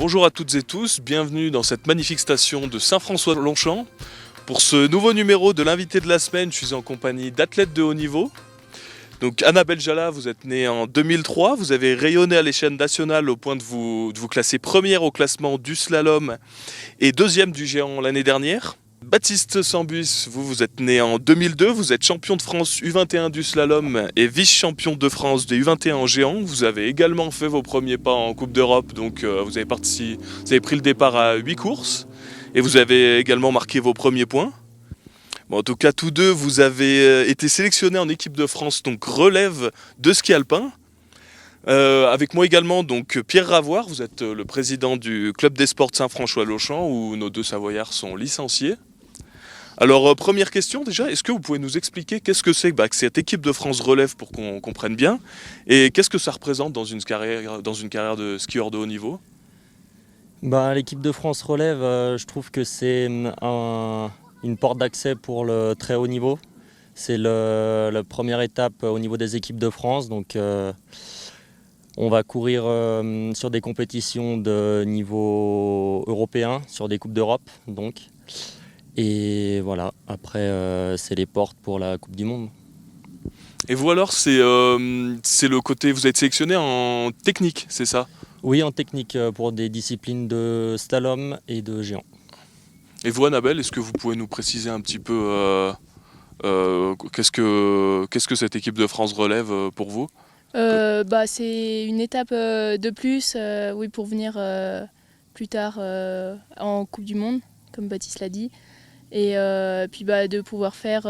Bonjour à toutes et tous, bienvenue dans cette magnifique station de Saint-François-Longchamp. Pour ce nouveau numéro de l'invité de la semaine, je suis en compagnie d'athlètes de haut niveau. Donc Annabelle Jala, vous êtes née en 2003, vous avez rayonné à l'échelle nationale au point de vous classer première au classement du slalom et deuxième du géant l'année dernière. Baptiste Sambus, vous êtes né en 2002, vous êtes champion de France U21 du slalom et vice-champion de France des U21 en géant. Vous avez également fait vos premiers pas en Coupe d'Europe, donc vous avez pris le départ à 8 courses et vous avez également marqué vos premiers points. Bon, en tout cas, tous deux, vous avez été sélectionnés en équipe de France, donc relève de ski alpin. Avec moi également donc Pierre Ravoire, vous êtes le président du club des sports de Saint-François-Longchamp où nos deux Savoyards sont licenciés. Alors première question déjà, est-ce que vous pouvez nous expliquer qu'est-ce que c'est que cette équipe de France relève pour qu'on comprenne bien et qu'est-ce que ça représente dans une carrière de skieur de haut niveau? L'équipe de France relève, je trouve que c'est une porte d'accès pour le très haut niveau. C'est la première étape au niveau des équipes de France. Donc, on va courir sur des compétitions de niveau européen, sur des Coupes d'Europe. Donc. Et voilà, après, c'est les portes pour la Coupe du Monde. Et vous alors, c'est le côté, vous êtes sélectionné en technique, c'est ça? Oui, en technique pour des disciplines de slalom et de géant. Et vous, Annabelle, est-ce que vous pouvez nous préciser un petit peu qu'est-ce que cette équipe de France relève pour vous? C'est une étape de plus oui, pour venir plus tard en Coupe du Monde, comme Baptiste l'a dit. Et puis de pouvoir faire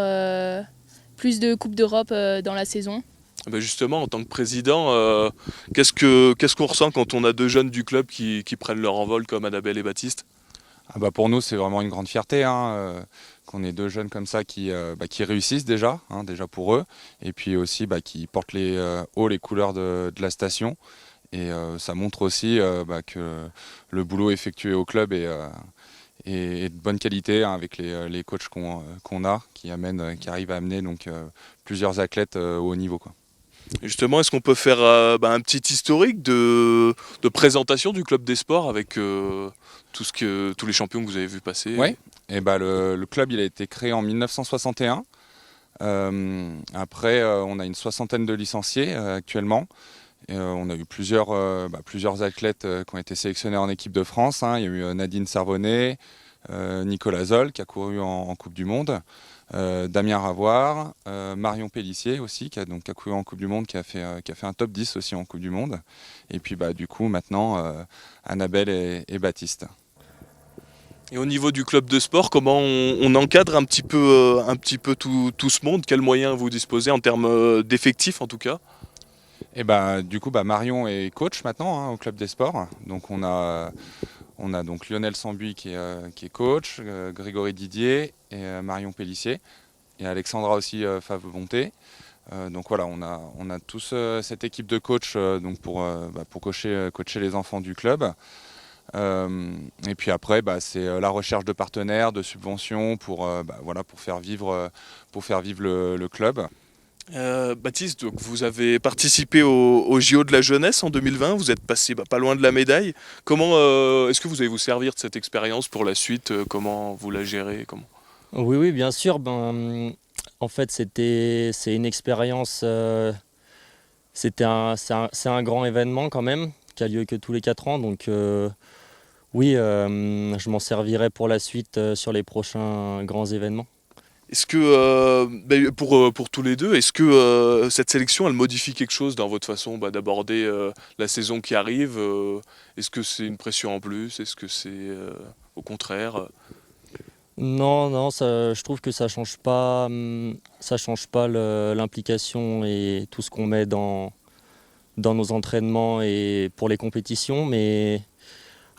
plus de Coupes d'Europe dans la saison. Justement, en tant que président, qu'est-ce qu'on ressent quand on a deux jeunes du club qui prennent leur envol comme Annabelle et Baptiste? Pour nous, c'est vraiment une grande fierté qu'on ait deux jeunes comme ça qui réussissent déjà pour eux, et puis aussi qui portent haut les couleurs de la station. Et ça montre aussi que le boulot effectué au club est de bonne qualité avec les coachs qu'on a, qui arrivent à amener plusieurs athlètes au haut niveau, quoi. Et justement, est-ce qu'on peut faire un petit historique de présentation du club des sports avec tous les champions que vous avez vus passer? Oui, et le club il a été créé en 1961. Après, on a une soixantaine de licenciés actuellement. Et, on a eu plusieurs athlètes qui ont été sélectionnés en équipe de France. Il y a eu Nadine Servonnet, Nicolas Zoll qui a couru en Coupe du Monde. Damien Ravoire, Marion Pellissier aussi qui a couru en Coupe du Monde, qui a fait un top 10 aussi en Coupe du Monde, et puis du coup maintenant Annabelle et Baptiste. Et au niveau du club de sport, comment on encadre un petit peu tout ce monde? Quels moyens vous disposez en termes d'effectifs en tout cas? Et du coup Marion est coach maintenant au club des sports, donc on a donc Lionel Sambuy qui est coach, Grégory Didier et Marion Pellissier, et Alexandra aussi Favonté. Donc voilà, on a tous cette équipe de coachs pour coacher les enfants du club. Et puis après, c'est la recherche de partenaires, de subventions pour faire vivre le club. Baptiste, donc vous avez participé au JO de la jeunesse en 2020, vous êtes passé pas loin de la médaille. Comment est-ce que vous allez vous servir de cette expérience pour la suite? Comment vous la gérez? Oui, bien sûr. En fait, c'est une expérience. C'est un grand événement quand même, qui a lieu que tous les 4 ans. Donc oui, je m'en servirai pour la suite sur les prochains grands événements. Est-ce que, pour tous les deux, est-ce que cette sélection, elle modifie quelque chose dans votre façon d'aborder la saison qui arrive? Est-ce que c'est une pression en plus? Est-ce que c'est au contraire? Non, je trouve que ça change pas l'implication et tout ce qu'on met dans nos entraînements et pour les compétitions, mais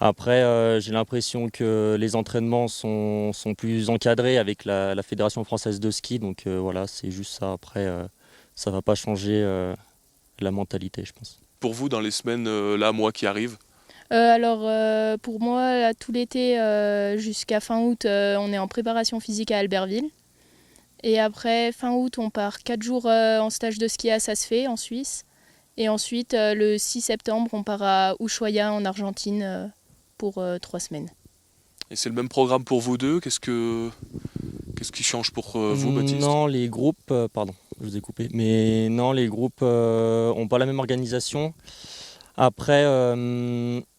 après, j'ai l'impression que les entraînements sont plus encadrés avec la Fédération française de ski. Donc voilà, c'est juste ça. Après, ça ne va pas changer la mentalité, je pense. Pour vous, dans les semaines, mois qui arrivent? Pour moi, là, tout l'été jusqu'à fin août, on est en préparation physique à Albertville. Et après, fin août, on part 4 jours en stage de ski à Saas-Fee, en Suisse. Et ensuite, le 6 septembre, on part à Ushuaia, en Argentine, pour 3 semaines. Et c'est le même programme pour vous deux. Qu'est-ce qui change pour vous, Baptiste? Non, les groupes, pardon, je vous ai coupé, mais non, les groupes n'ont pas la même organisation. Après,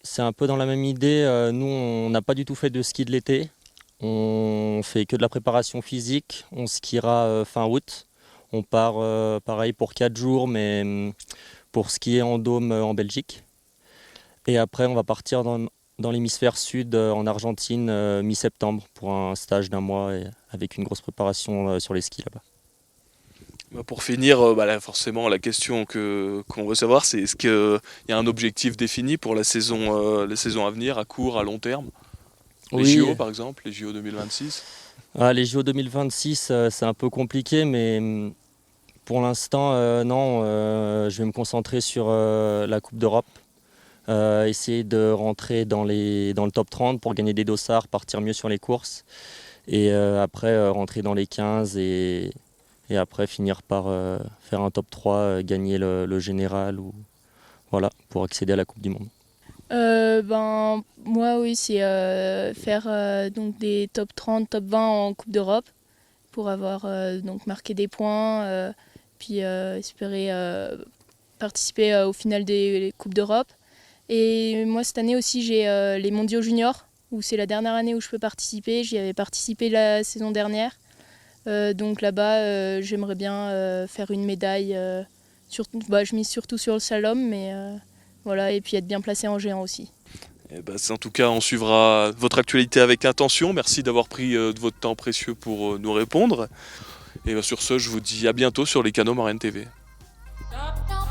c'est un peu dans la même idée. Nous, on n'a pas du tout fait de ski de l'été. On fait que de la préparation physique. On skiera fin août. On part pareil pour 4 jours, mais pour skier en dôme en Belgique. Et après, on va partir dans l'hémisphère sud, en Argentine, mi-septembre, pour un stage d'1 mois et avec une grosse préparation sur les skis là-bas. Pour finir, là, forcément, la question qu'on veut savoir, c'est est-ce qu'il y a un objectif défini pour la saison à venir, à court, à long terme? Les Oui. JO, par exemple, les JO 2026? Les JO 2026, c'est un peu compliqué, mais pour l'instant, non. Je vais me concentrer sur la Coupe d'Europe. Essayer de rentrer dans le top 30 pour gagner des dossards, partir mieux sur les courses. Et après, rentrer dans les 15 et après finir par faire un top 3, gagner le général voilà, pour accéder à la Coupe du Monde. Moi, oui, c'est faire donc des top 30, top 20 en Coupe d'Europe pour avoir donc marqué des points, puis espérer participer au final des Coupes d'Europe. Et moi, cette année aussi, j'ai les mondiaux juniors, où c'est la dernière année où je peux participer. J'y avais participé la saison dernière. Donc là-bas, j'aimerais bien faire une médaille. Je mise surtout sur le slalom, mais voilà, et puis être bien placé en géant aussi. En tout cas, on suivra votre actualité avec attention. Merci d'avoir pris de votre temps précieux pour nous répondre. Et sur ce, je vous dis à bientôt sur les canaux Marraine TV. Stop.